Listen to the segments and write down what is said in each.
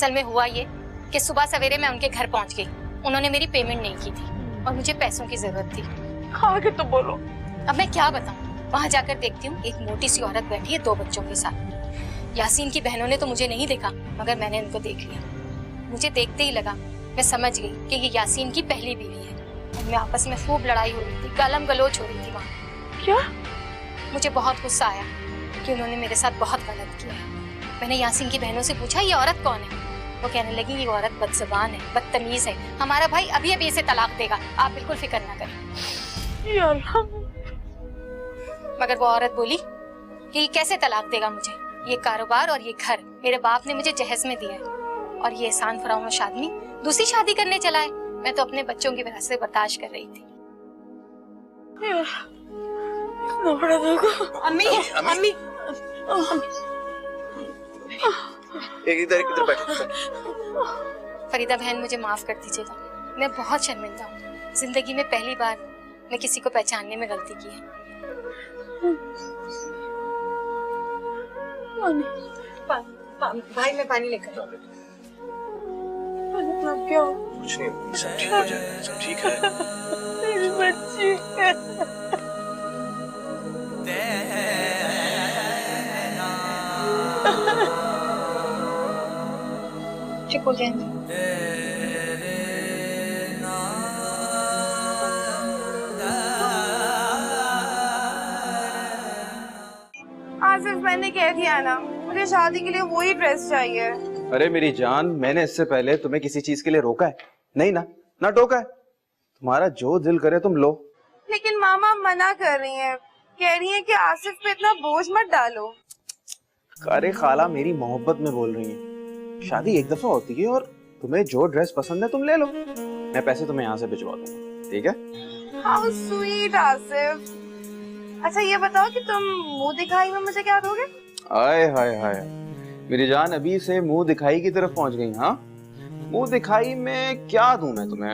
असल में हुआ ये कि सुबह सवेरे मैं उनके घर पहुंच गई। उन्होंने मेरी पेमेंट नहीं की थी और मुझे पैसों की जरूरत थी। आगे तो बोलो। अब मैं क्या बताऊं? वहां जाकर देखती हूँ एक मोटी सी औरत बैठी है 2 बच्चों के साथ। यासीन की बहनों ने तो मुझे नहीं देखा, मगर मैंने उनको देख लिया। मुझे देखते ही लगा, मैं समझ गई कि ये यासीन की पहली बीवी है। उनमें आपस में खूब लड़ाई हो रही थी, गालम गलोच हो रही थी वहाँ। क्या? मुझे बहुत गुस्सा आया कि उन्होंने मेरे साथ बहुत गलत किया है। मैंने यासीन की बहनों से पूछा, ये औरत कौन है? वो कहने लगी, ये औरत बदज़बान है, बदतमीज है, हमारा भाई अभी अभी इसे तलाक देगा, आप बिल्कुल फिक्र ना करें। या अल्लाह। मगर वो औरत बोली कि ये कैसे तलाक देगा मुझे? ये कारोबार और ये घर मेरे बाप ने मुझे जहेज में दिया है, और ये एहसान फरामोश आदमी दूसरी शादी करने चला है। मैं तो अपने बच्चों की वजह से बर्दाश्त कर रही थी। बड़ा अम्मी, अम्मी, इधर बैठो। फरीदा बहन, मुझे माफ कर दीजिएगा, मैं बहुत शर्मिंदा हूँ। जिंदगी में पहली बार मैं किसी को पहचानने में गलती की है। भाई मैं पानी लेकर आऊं। क्या? कुछ नहीं, सब ठीक हो जाएगा, सब ठीक है। मेरी बच्ची चुप हो जाए। आसिफ, मैंने कह दिया ना, मुझे शादी के लिए वही ड्रेस चाहिए। अरे मेरी जान, मैंने इससे पहले तुम्हें किसी चीज के लिए रोका है? नहीं ना, ना टोका है। तुम्हारा जो दिल करे तुम लो। लेकिन मामा मना कर रही हैं, कह रही हैं कि आसिफ पे इतना बोझ मत डालो। अरे खाला, मेरी मोहब्बत में बोल रही है। शादी एक दफा होती है और तुम्हें जो ड्रेस पसंद है तुम ले लो। मैं पैसे तुम्हें यहाँ से भिजवा दूंगा, ठीक है? How sweet Asif. अच्छा ये बताओ कि तुम मुंह दिखाई में मुझे क्या दोगे? आय हाय हाय, मेरी जान अभी से मुंह दिखाई की तरफ पहुंच गई। हाँ, मुंह दिखाई में क्या दूं मैं तुम्हें?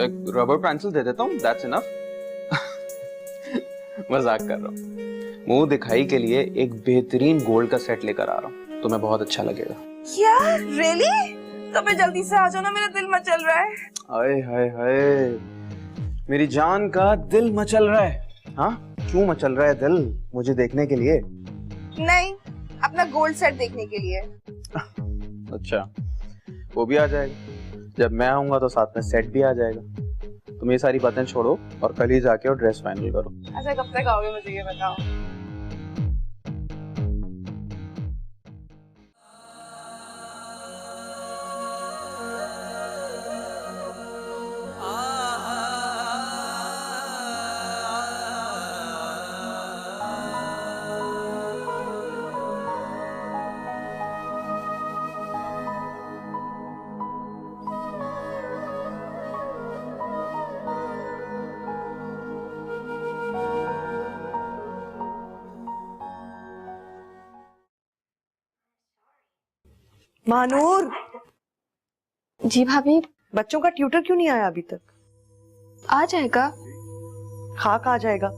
एक रबर पेंसिल दे देता हूँ, दैट्स इनफ। मजाक कर रहा हूँ। मुंह दिखाई के लिए एक बेहतरीन गोल्ड का सेट लेकर आ रहा हूँ, तुम्हें बहुत अच्छा लगेगा। क्या? रियली? तो मैं जल्दी से आ जाओ ना, मेरा दिल मचल रहा है। आय हाय हाय, मेरी जान का दिल मचल रहा है। हाँ, क्यों मचल रहा है दिल? मुझे देखने के लिए? नहीं, अपना गोल्ड सेट देखने के लिए। अच्छा, वो भी आ जाएगा। जब मैं आऊंगा तो साथ में सेट भी आ जाएगा। तुम ये सारी बातें छोड़ो और कल ही जाके और ड्रेस फाइनल करो। अच्छा कब तक आओगे मुझे ये बताओ। मानूर, जी भाभी। बच्चों का ट्यूटर क्यों नहीं आया अभी तक? आ जाएगा। खाक आ जाएगा?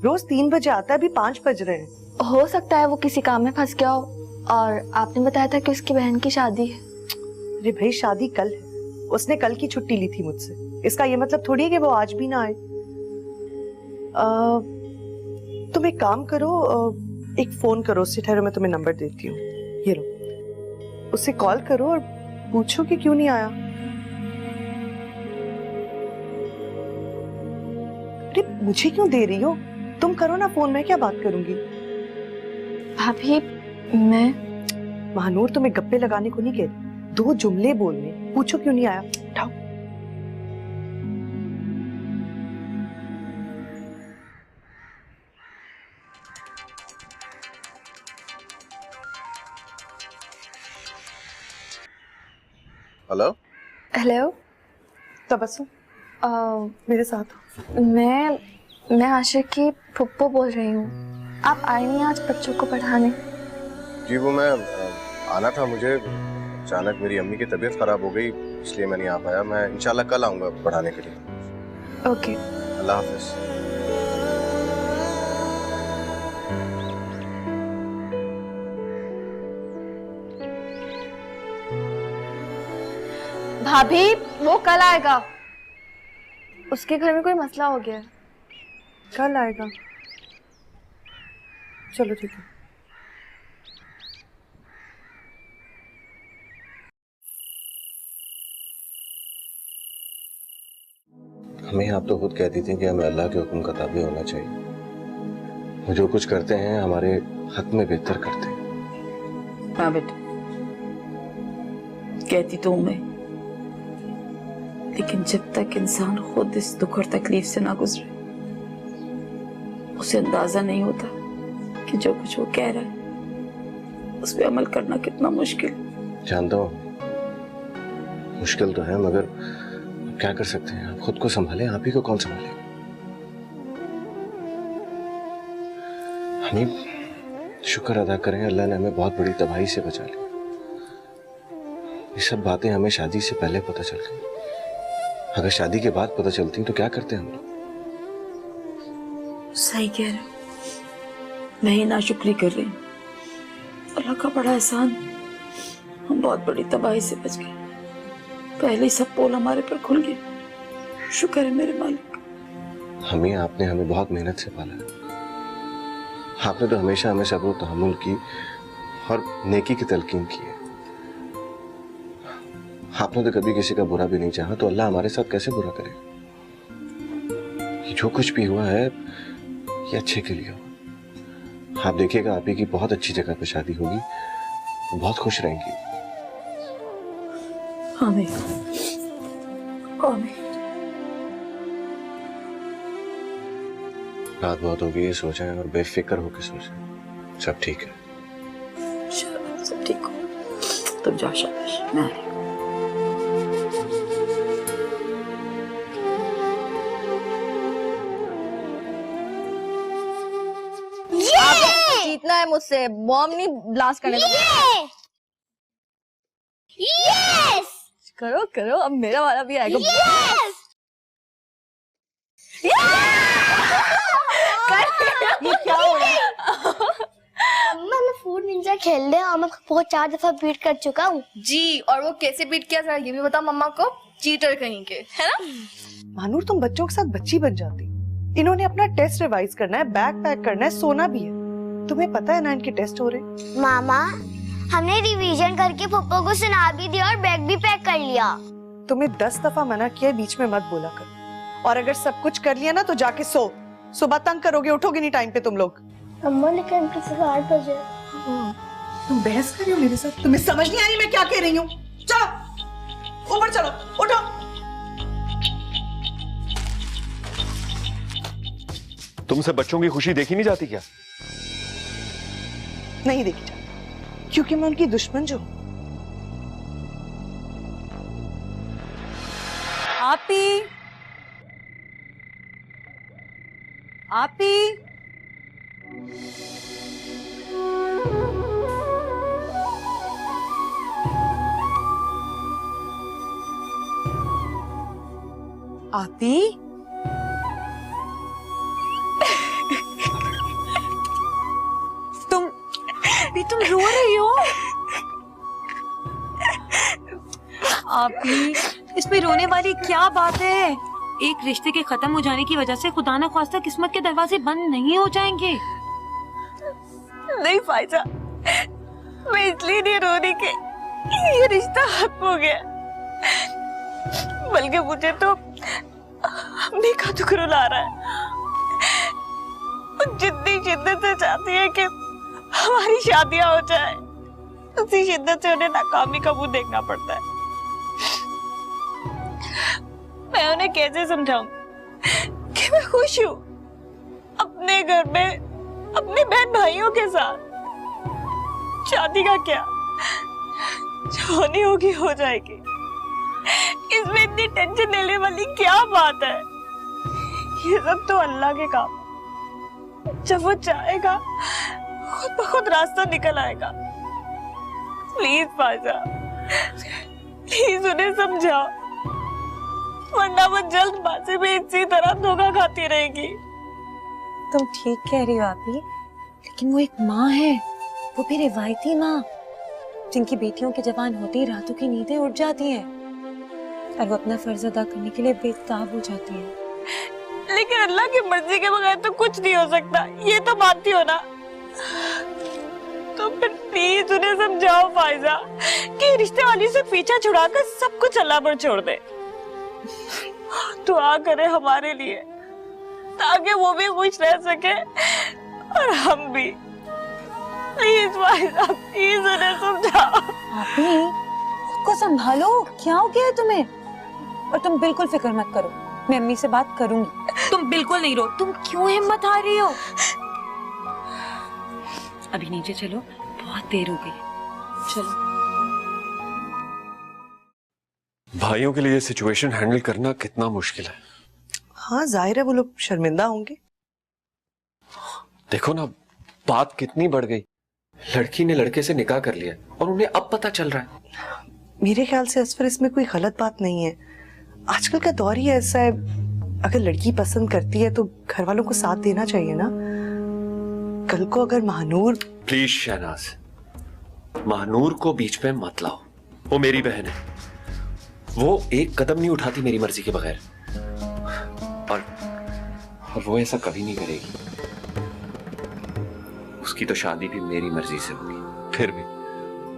रोज 3 बजे आता है, अभी 5 बज रहे हैं। हो सकता है वो किसी काम में फंस गया हो, और आपने बताया था कि उसकी बहन की शादी है। अरे भाई, शादी कल है। उसने कल की छुट्टी ली थी मुझसे। इसका ये मतलब थोड़ी है कि वो आज भी ना आए। तुम एक काम करो, एक फोन करो उससे। ठहरो, मैं तुम्हें नंबर देती हूँ, ये लो। उससे कॉल करो और पूछो कि क्यों नहीं आया। अरे मुझे क्यों दे रही हो? तुम करो ना फोन, मैं क्या बात करूंगी? भाभी मैं महानूर, तुम्हें गप्पे लगाने को नहीं कहती, 2 जुमले बोलने। पूछो क्यों नहीं आया, उठाओ। Hello hello. तबस्सुम, मेरे साथ। मैं आशिक की फुप्पो बोल रही हूँ। आप आए नहीं आज बच्चों को पढ़ाने? जी, वो मैं आना था। मुझे अचानक मेरी अम्मी की तबीयत खराब हो गई, इसलिए मैं नहीं आ पाया। मैं इंशाल्लाह कल आऊंगा पढ़ाने के लिए। ओके। अल्लाह हाफिज। भाभी वो कल आएगा, उसके घर में कोई मसला हो गया है। कल आएगा? चलो ठीक है। हमें आप तो खुद कहती थी कि हमें अल्लाह के हुक्म का ताबे होना चाहिए। वो जो कुछ करते हैं हमारे हक में बेहतर करते हैं। हाँ बेटा, कहती तो हूं मैं, लेकिन जब तक इंसान खुद इस दुख और तकलीफ से ना गुजरे, उसे अंदाजा नहीं होता कि जो कुछ वो कह रहा है उस पर अमल करना कितना मुश्किल। जानता हूँ मुश्किल तो है, मगर क्या कर सकते हैं? आप खुद को संभालें, आप ही को कौन संभाले? हमें शुक्र अदा करें, अल्लाह ने हमें बहुत बड़ी तबाही से बचा लिया। ये सब बातें हमें शादी से पहले पता चल गई। अगर शादी के बाद पता चलती तो क्या करते हम लोग? सही कह रहे हो, मैं ही नाशुक्री कर रही हूँ। अल्लाह का बड़ा एहसान, हम बहुत बड़ी तबाही से बच गए। पहले ही सब पोल हमारे पर खुल गए। शुक्र है मेरे मालिक। हमें आपने हमें बहुत मेहनत से पाला है। आपने तो हमेशा हमें सब्र और तहम्मुल की और नेकी की तलकीन की है। आपने तो कभी किसी का बुरा भी नहीं चाहा, तो अल्लाह हमारे साथ कैसे बुरा करे? ये जो कुछ भी हुआ है ये अच्छे के लिए हुआ। आप देखिएगा, आप ही की बहुत अच्छी जगह पे शादी होगी, बहुत खुश रहेंगी। आमीन आमीन। रात बहुत हो गई है, सो जाएं और बेफिक्र होकर सो जाएं। सब ठीक है। सब ठीक हो, तुम जाओ, शाबाश, मैं आ रही हूँ। जीतना है मुझसे, बॉम्ब नहीं ब्लास्ट करने का। यस करो करो, अब मेरा वाला भी आएगा। यस ये क्या हो रहा है? अम्मा, मैं फूड निंजा खेल रहे और मैं बहुत 4 दफा बीट कर चुका हूँ। जी, और वो कैसे बीट किया, जरा ये भी बता मम्मा को। चीटर कहीं के, है ना? मानूर, तुम बच्चों के साथ बच्ची बन जाती। इन्होंने अपना टेस्ट रिवाइज करना है, बैग पैक करना है, सोना भी है। तुम्हें पता है ना इनके टेस्ट हो रहे। मामा, हमने रिवीजन करके पप्पा को सुना भी दिया और बैग भी पैक कर लिया। तुम्हें 10 दफा मना किया है, बीच में मत बोला कर। और अगर सब कुछ कर लिया ना तो जाके सो। सुबह तंग करोगे, उठोगे नहीं टाइम पे तुम लोग। अम्मा, लेकिन किसी 8 बजे। तुम बहस कर रही हो मेरे साथ? तुम्हें समझ नहीं आ रही मैं क्या कह रही हूँ? चलो ऊपर चलो, उठो। तुमसे बच्चों की खुशी देखी नहीं जाती क्या? नहीं देखी जाती, क्योंकि मैं उनकी दुश्मन जो हूं। आपी, आपी, आपी, तुम रो रही हो? आपी, इसमें रोने वाली क्या बात है? एक रिश्ते के खत्म हो जाने की वजह से खुदा न ख्वास्ता किस्मत के दरवाजे बंद नहीं हो जाएंगे। नहीं फायजा, मैं इसलिए नहीं रो रही कि ये रिश्ता खत्म हो गया, बल्कि मुझे तो अम्मी का दुख रुला रहा है। वो जितनी शिद्दत से चाहती है कि हमारी शादियां हो जाए, उसी शिद्दत से उन्हें नाकामी का मुंह देखना पड़ता है। मैं उन्हें कैसे समझाऊं कि मैं खुश हूँ अपने घर में अपने बहन भाइयों के साथ। शादी का क्या, जो होनी होगी हो जाएगी, इसमें इतनी टेंशन लेने वाली क्या बात है? ये सब तो अल्लाह के काम, जब वो चाहेगा खुद ब खुद रास्ता निकल आएगा। प्लीज फायजा, प्लीज उन्हें समझाओ, वरना वो जल्दबाजी में इसी तरह धोखा खाती रहेगी। तुम ठीक कह रही हो आपी, लेकिन वो एक माँ है, वो भी रिवायती माँ, जिनकी बेटियों के जवान होते ही रातों की नींदें उड़ जाती हैं। और वो अपना फर्ज अदा करने के लिए बेताब हो जाती है। लेकिन अल्लाह की मर्जी के बगैर तो कुछ नहीं हो सकता, ये तो मानती हो ना? तो फिर प्लीज उन्हें समझाओ फायजा कि रिश्ते वाली से पीछा छुड़ाकर सब कुछ अल्लाह पर छोड़ दे। दुआ करे हमारे लिए ताकि वो भी खुश रह सके और हम भी। प्लीज फायजा, प्लीज उन्हें समझाओ। आपने खुद को संभालो, क्या हो गया है तुम्हें? और तुम बिल्कुल फिक्र मत करो, मैं अम्मी से बात करूंगी। तुम बिल्कुल नहीं रो। तुम क्यों हिम्मत हार रही हो? अभी नीचे चलो, बहुत देर हो गई। चलो। भाइयों के लिए ये सिचुएशन हैंडल करना कितना मुश्किल है। हाँ जाहिर है वो लोग शर्मिंदा होंगे। देखो ना, बात कितनी बढ़ गई। लड़की ने लड़के से निकाह कर लिया और उन्हें अब पता चल रहा है। मेरे ख्याल से असफर इसमें कोई गलत बात नहीं है। आजकल का दौर ही ऐसा है, अगर लड़की पसंद करती है तो घर वालों को साथ देना चाहिए ना। कल को अगर महानूर। प्लीज शहनाज, महानूर को बीच में मत लाओ। वो मेरी बहन है, वो एक कदम नहीं उठाती मेरी मर्जी के बगैर, और वो ऐसा कभी नहीं करेगी। उसकी तो शादी भी मेरी मर्जी से होगी। फिर भी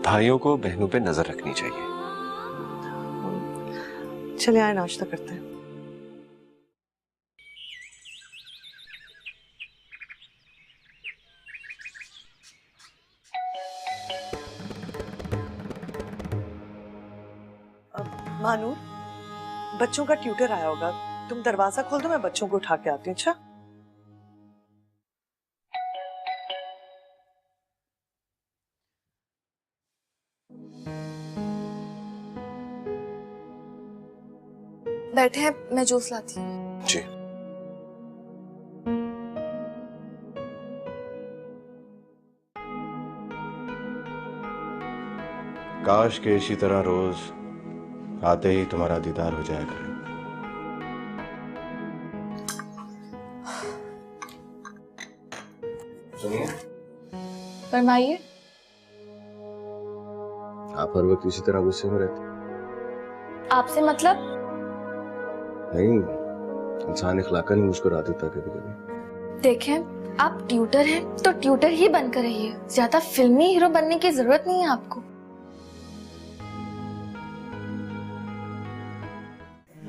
भाइयों को बहनों पे नजर रखनी चाहिए। चले आए, नाश्ता करते हैं। मानू, बच्चों का ट्यूटर आया होगा, तुम दरवाजा खोल दो, मैं बच्चों को उठा के आती हूँ। अच्छा? बैठे हैं, मैं जूस लाती हूँ। जी। काश के इसी तरह रोज आते ही तुम्हारा दीदार हो जाया करे। सुनिए, फरमाइए। आप हर वक्त इसी तरह गुस्से में रहते? आपसे मतलब? नहीं, इंसान इखलाकन मुस्कुरा देता कभी कभी। देखें, आप ट्यूटर हैं तो ट्यूटर ही बनकर रहिए। ज्यादा फिल्मी हीरो बनने की जरूरत नहीं है आपको।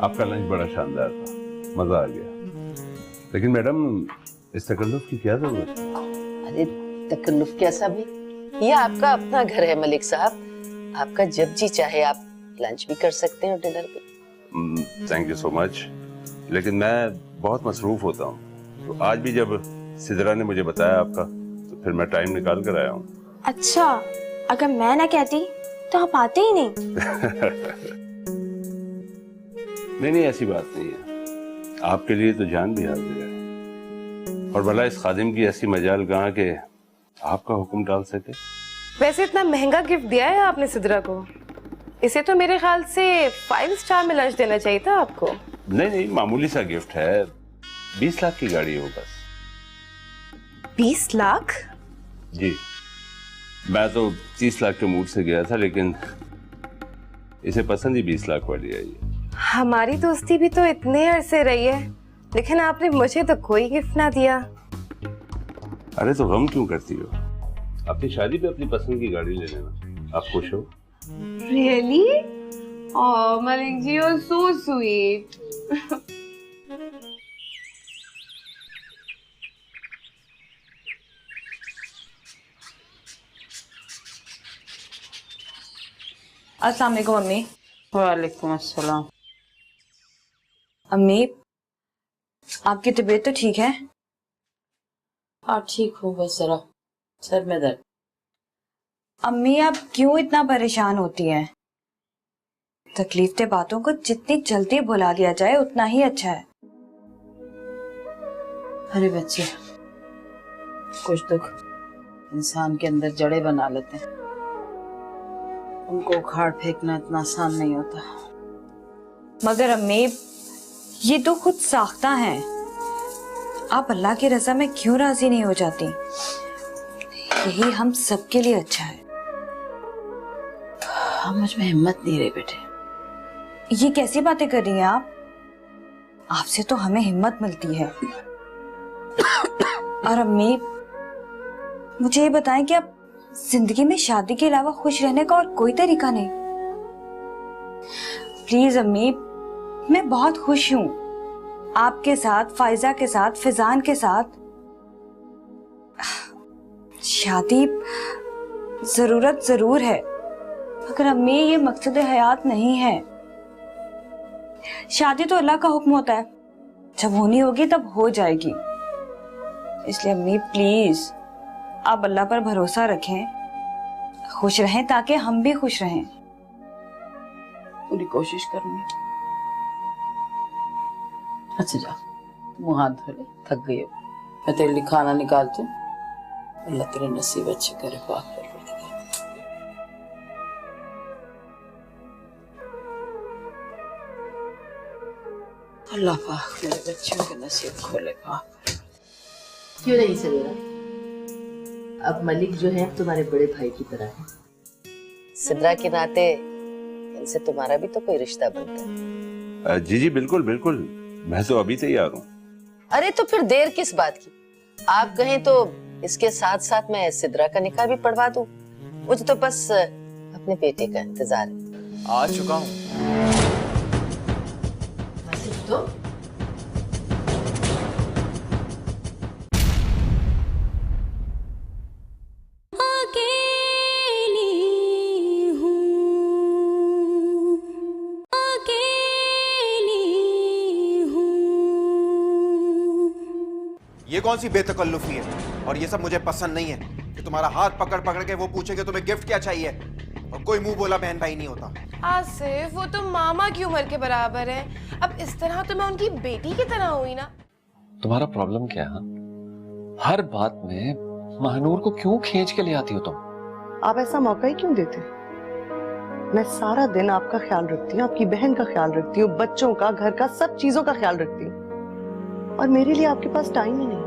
आपका लंच बड़ा शानदार था, मजा आ गया। लेकिन मैडम, इस तकल्लुफ की क्या जरूरत है? अरे तकल्लुफ कैसा भी, ये आपका अपना घर है मलिक साहब। आपका जब जी चाहे आप लंच भी कर सकते हैं और डिनर भी। थैंक यू सो मच, लेकिन मैं बहुत मसरूफ होता हूँ, तो आज भी जब सिदरा ने मुझे बताया आपका, तो फिर मैं टाइम निकाल कर आया हूँ। अच्छा, अगर मैं ना कहती तो आप आते ही नहीं। नहीं, ऐसी बात नहीं है। आपके लिए तो जान भी हाजिर है, और भला इस खादिम की ऐसी मजाल कहाँ के आपका हुक्म डाल सके। वैसे इतना महंगा गिफ्ट दिया है आपने सिदरा को, इसे तो मेरे ख्याल से 5 स्टार में लंच देना चाहिए था आपको। नहीं, मामूली सा गिफ्ट है, 20 लाख की गाड़ी हो बस। 20 लाख? जी, मैं तो 30 लाख के मूड से गया था, लेकिन इसे पसंद ही 20 लाख वाली आई है। हमारी दोस्ती भी तो इतने अरसे रही है, लेकिन आपने मुझे तो कोई गिफ्ट ना दिया। अरे तो गम क्यों करती हो? अपनी शादी पे अपनी पसंद की गाड़ी ले लेना, आप खुश हो? Really? Oh, Malik ji, you're so sweet. अस्सलाम वालेकुम अम्मी। वालेकुम अस्सलाम। अम्मी, आपकी तबीयत तो ठीक है? हाँ ठीक हूँ, बस जरा सर में दर्द। अम्मी, आप क्यों इतना परेशान होती हैं? तकलीफ के बातों को जितनी जल्दी भुला लिया जाए उतना ही अच्छा है। अरे बच्चे, कुछ दुख इंसान के अंदर जड़ें बना लेते हैं, उनको उखाड़ फेंकना इतना आसान नहीं होता। मगर अम्मी, ये तो खुद साख्ता हैं। आप अल्लाह की रजा में क्यों राजी नहीं हो जाती? यही हम सबके लिए अच्छा है। मुझ में हिम्मत नहीं रही बेटे, ये कैसी बातें कर रही हैं आप? आपसे तो हमें हिम्मत मिलती है। और अम्मी, मुझे ये बताएं कि आप जिंदगी में शादी के अलावा खुश रहने का और कोई तरीका नहीं? प्लीज अम्मी, मैं बहुत खुश हूं आपके साथ, फायजा के साथ, फिजान के साथ। शादी जरूरत जरूर है, मगर अम्मी ये मकसद हयात नहीं है। शादी तो अल्लाह का हुक्म होता है, जब होनी होगी तब हो जाएगी। इसलिए अम्मी प्लीज आप अल्लाह पर भरोसा रखें, खुश रहें ताकि हम भी खुश रहें। पूरी कोशिश करूंगी। अच्छा जा, मुंह हाथ धो ले, थक गई हो। मैं तेरे लिए खाना निकालती हूँ। अल्लाह तेरे नसीब अच्छे करे, पाक परवरदिगार। अल्लाह पाक मेरे बच्चों के नसीब खोले, पाक। क्यों नहीं सवेरा, अब मलिक जो है तुम्हारे बड़े भाई की तरह है। सिद्रा के नाते इनसे तुम्हारा भी तो कोई रिश्ता बनता है। जी जी बिल्कुल बिल्कुल, मैं तो अभी तैयार हूँ। अरे तो फिर देर किस बात की? आप कहें तो इसके साथ साथ मैं सिद्रा का निकाह भी पढ़वा दूं। मुझे तो बस अपने बेटे का इंतजार है। आ चुका हूँ। तो ये कौन सी बेतकल्लुफी है? और ये सब मुझे पसंद नहीं है कि तुम्हारा हाथ पकड़ पकड़ के वो पूछे कि तुम्हें गिफ्ट क्या चाहिए, और कोई मुंह बोला बहन भाई नहीं होता। आसिफ, वो तो मामा की उम्र के बराबर है। अब इस तरह तो मैं उनकी बेटी की तरह हुई ना। तुम्हारा प्रॉब्लम क्या है? हर बात में महानूर को क्यों खींच के ले आती हो तुम? आप ऐसा मौका ही क्यों देते? मैं सारा दिन आपका ख्याल रखती हूँ, आपकी बहन का ख्याल रखती हूँ, बच्चों का, घर का, सब चीजों का ख्याल रखती हूँ, और मेरे लिए आपके पास टाइम ही नहीं।